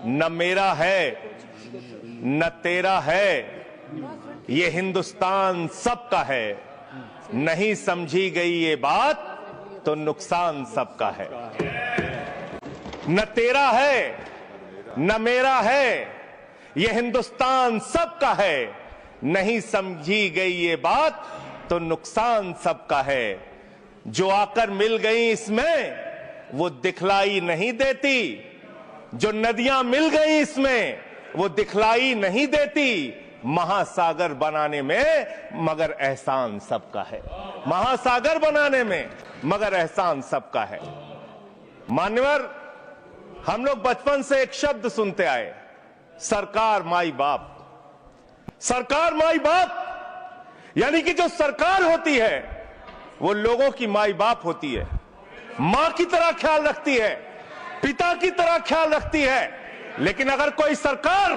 न मेरा है न तेरा है, ये हिंदुस्तान सबका है। नहीं समझी गई ये बात तो नुकसान सबका है। न तेरा है न मेरा है, ये हिंदुस्तान सबका है। नहीं समझी गई ये बात तो नुकसान सबका है। जो आकर मिल गई इसमें वो दिखलाई नहीं देती, जो नदियां मिल गई इसमें वो दिखलाई नहीं देती। महासागर बनाने में मगर एहसान सबका है। महासागर बनाने में मगर एहसान सबका है। मान्यवर, हम लोग बचपन से एक शब्द सुनते आए, सरकार माई बाप। सरकार माई बाप यानी कि जो सरकार होती है वो लोगों की माई बाप होती है, मां की तरह ख्याल रखती है, पिता की तरह ख्याल रखती है। लेकिन अगर कोई सरकार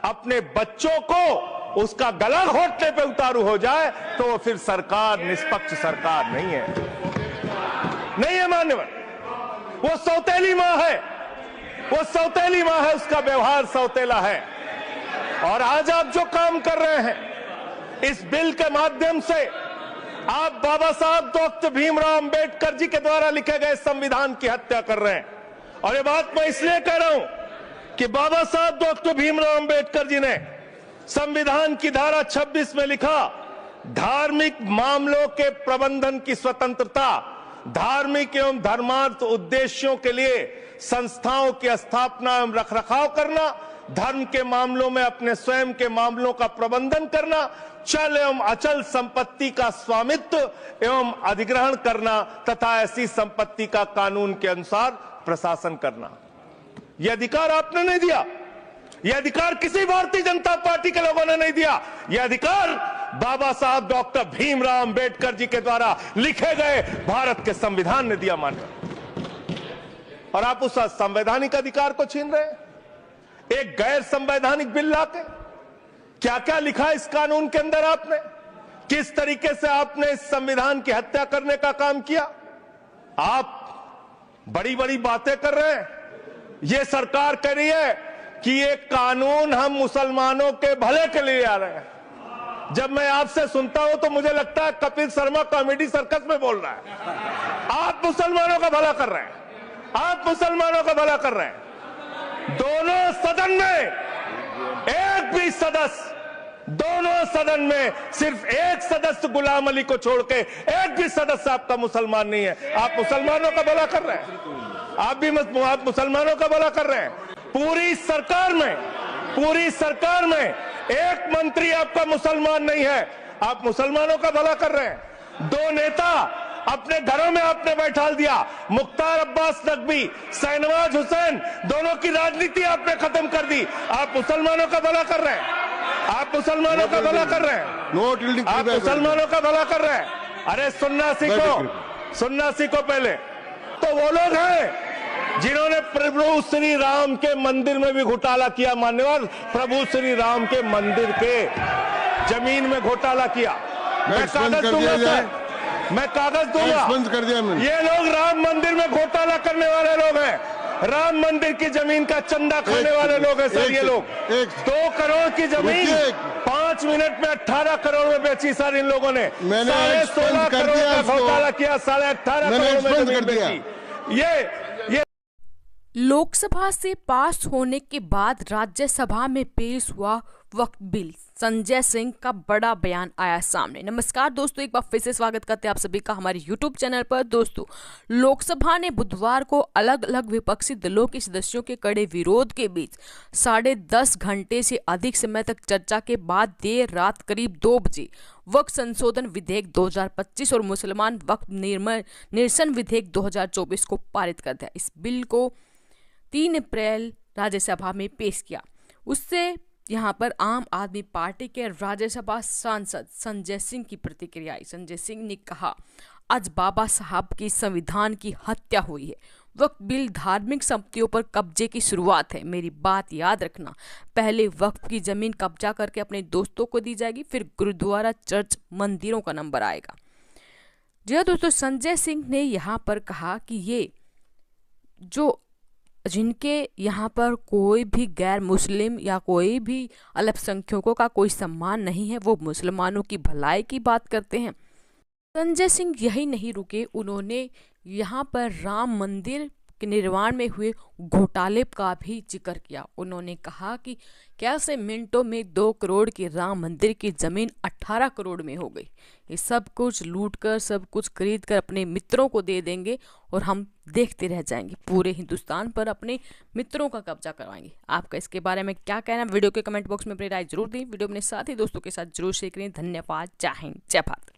अपने बच्चों को उसका गला घोटने पे उतारू हो जाए तो वो फिर सरकार निष्पक्ष सरकार नहीं है। नहीं है मान्यवर, वो सौतेली मां है, वो सौतेली मां है, उसका व्यवहार सौतेला है। और आज आप जो काम कर रहे हैं इस बिल के माध्यम से, आप बाबा साहब डॉक्टर भीमराव अंबेडकर जी के द्वारा लिखे गए संविधान की हत्या कर रहे हैं। और ये बात मैं इसलिए कह रहा हूं कि बाबा साहब डॉक्टर भीमराव अंबेडकर जी ने संविधान की धारा 26 में लिखा, धार्मिक मामलों के प्रबंधन की स्वतंत्रता, धार्मिक एवं धर्मार्थ उद्देश्यों के लिए संस्थाओं की स्थापना एवं रखरखाव करना, धर्म के मामलों में अपने स्वयं के मामलों का प्रबंधन करना, चल एवं अचल संपत्ति का स्वामित्व एवं अधिग्रहण करना तथा ऐसी संपत्ति का कानून के अनुसार प्रशासन करना। यह अधिकार आपने नहीं दिया, यह अधिकार किसी भारतीय जनता पार्टी के लोगों ने नहीं दिया। यह अधिकार बाबा साहब डॉक्टर भीमराव अंबेडकर जी के द्वारा लिखे गए भारत के संविधान ने दिया। मानकर और आप उस संवैधानिक अधिकार को छीन रहे हैं एक गैर संवैधानिक बिल लाके। क्या क्या लिखा इस कानून के अंदर आपने, किस तरीके से आपने इस संविधान की हत्या करने का काम किया। आप बड़ी बड़ी बातें कर रहे हैं। ये सरकार कह रही है कि ये कानून हम मुसलमानों के भले के लिए आ रहे हैं। जब मैं आपसे सुनता हूं तो मुझे लगता है कपिल शर्मा कॉमेडी सर्कस में बोल रहा है। आप मुसलमानों का भला कर रहे हैं, आप मुसलमानों का भला कर रहे हैं। दोनों सदन में एक भी सदस्य, दोनों सदन में सिर्फ एक सदस्य गुलाम अली को छोड़ के एक भी सदस्य आपका मुसलमान नहीं है। आप मुसलमानों का भला कर रहे हैं, आप मुसलमानों का भला कर रहे हैं। पूरी सरकार में एक मंत्री आपका मुसलमान नहीं है, आप मुसलमानों का भला कर रहे हैं। दो नेता अपने घरों में आपने बैठा दिया, मुख्तार अब्बास नकवी, शाहनवाज हुसैन, दोनों की राजनीति आपने खत्म कर दी। आप मुसलमानों का भला कर रहे हैं, आप मुसलमानों का भला कर रहे हैं, आप मुसलमानों का भला कर रहे हैं। अरे सुनना सीखो पहले। तो वो लोग हैं जिन्होंने प्रभु श्री राम के मंदिर में भी घोटाला किया। मान्यवर, प्रभु श्री राम के मंदिर के जमीन में घोटाला किया। मैं कागज दूंगा सर, मैं कागज दूंगा। बंद कर दिया मैंने। ये लोग राम मंदिर में घोटाला करने वाले लोग हैं, राम मंदिर की जमीन का चंदा खाने वाले लोग हैं सर। ये लोग 2 करोड़ की जमीन 5 मिनट में 18 करोड़ में बेची सर इन लोगों ने। 16.5 करोड़ का घोटाला किया, 18.5 करोड़ में जमीन बेची। ये लोकसभा से पास होने के बाद राज्यसभा में पेश हुआ वक्फ बिल। संजय सिंह का बड़ा बयान आया सामने। नमस्कार दोस्तों, एक बार फिर से स्वागत करते हैं आप सभी का हमारे YouTube चैनल पर। दोस्तों, लोकसभा ने बुधवार को अलग अलग विपक्षी दलों के सदस्यों के कड़े विरोध के बीच 10.5 घंटे से अधिक समय तक चर्चा के बाद देर रात करीब 2 बजे वक्फ संशोधन विधेयक 2025 और मुसलमान वक्फ निरसन विधेयक 2024 को पारित कर दिया। इस बिल को 3 अप्रैल राज्यसभा में पेश किया। उससे यहाँ पर आम आदमी पार्टी के राज्यसभा सांसद संजय सिंह की प्रतिक्रिया आई। संजय सिंह ने कहा, आज बाबा साहब की संविधान की हत्या हुई है। वक्फ बिल धार्मिक संपत्तियों पर कब्जे की शुरुआत है। मेरी बात याद रखना, पहले वक्फ की जमीन कब्जा करके अपने दोस्तों को दी जाएगी, फिर गुरुद्वारा, चर्च, मंदिरों का नंबर आएगा। जी हाँ दोस्तों, संजय सिंह ने यहाँ पर कहा कि ये जो जिनके यहाँ पर कोई भी गैर मुस्लिम या कोई भी अल्पसंख्यकों का कोई सम्मान नहीं है, वो मुसलमानों की भलाई की बात करते हैं। संजय सिंह यही नहीं रुके, उन्होंने यहाँ पर राम मंदिर के निर्माण में हुए घोटाले का भी जिक्र किया। उन्होंने कहा कि कैसे मिनटों में 2 करोड़ की राम मंदिर की जमीन 18 करोड़ में हो गई। ये सब कुछ लूट कर, सब कुछ खरीद कर अपने मित्रों को दे देंगे और हम देखते रह जाएंगे, पूरे हिंदुस्तान पर अपने मित्रों का कब्जा करवाएंगे। आपका इसके बारे में क्या कहना है? वीडियो के कमेंट बॉक्स में अपनी राय जरूर दें। वीडियो अपने साथी दोस्तों के साथ जरूर शेयर करें। धन्यवाद। जय हिंद, जय भारत।